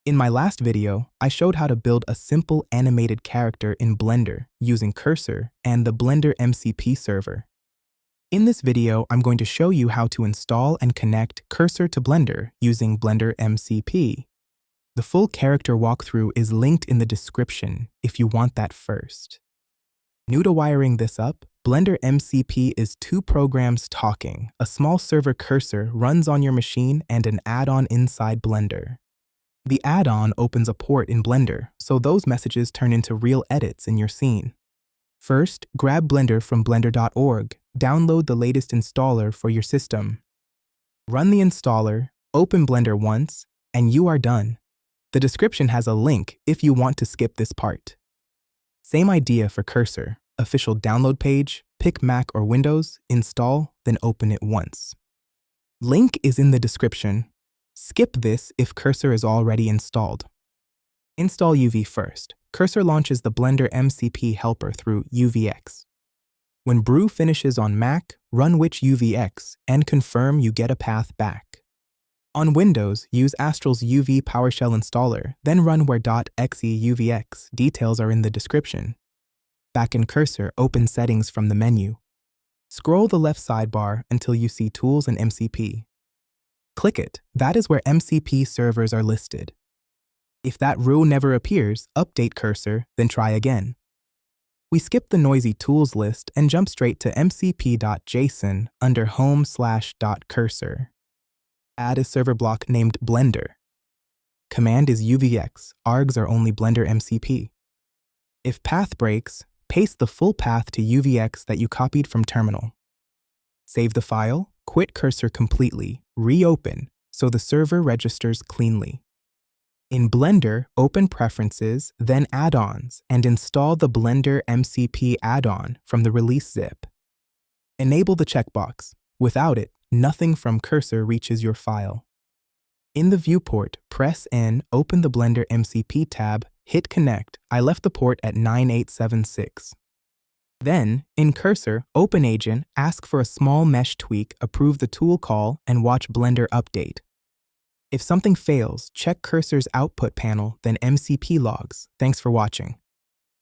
In my last video, I showed how to build a simple animated character in Blender using Cursor and the Blender MCP server. In this video, I'm going to show you how to install and connect Cursor to Blender using Blender MCP. The full character walkthrough is linked in the description if you want that first. New to wiring this up, Blender MCP is two programs talking. A small server Cursor runs on your machine and an add-on inside Blender. The add-on opens a port in Blender, so those messages turn into real edits in your scene. First, grab Blender from blender.org, download the latest installer for your system. Run the installer, open Blender once, and you are done. The description has a link if you want to skip this part. Same idea for Cursor. Official download page, pick Mac or Windows, install, then open it once. Link is in the description. Skip this if Cursor is already installed. Install UV first. Cursor launches the Blender MCP helper through UVX. When Brew finishes on Mac, run which UVX and confirm you get a path back. On Windows, use Astral's UV PowerShell installer, then run where .exe UVX details are in the description. Back in Cursor, open Settings from the menu. Scroll the left sidebar until you see Tools and MCP. Click it. That is where MCP servers are listed. If that row never appears, update Cursor, then try again. We skip the noisy tools list and jump straight to mcp.json under home/.cursor. Add a server block named Blender. Command is UVX, args are only Blender MCP. If path breaks, paste the full path to UVX that you copied from terminal. Save the file, quit Cursor completely, reopen, so the server registers cleanly. In Blender, open Preferences, then Add-ons, and install the Blender MCP add-on from the release zip. Enable the checkbox. Without it, nothing from Cursor reaches your file. In the viewport, press N, open the Blender MCP tab, hit Connect. I left the port at 9876. Then, in Cursor, open Agent, ask for a small mesh tweak, approve the tool call, and watch Blender update. If something fails, check Cursor's output panel, then MCP logs. Thanks for watching.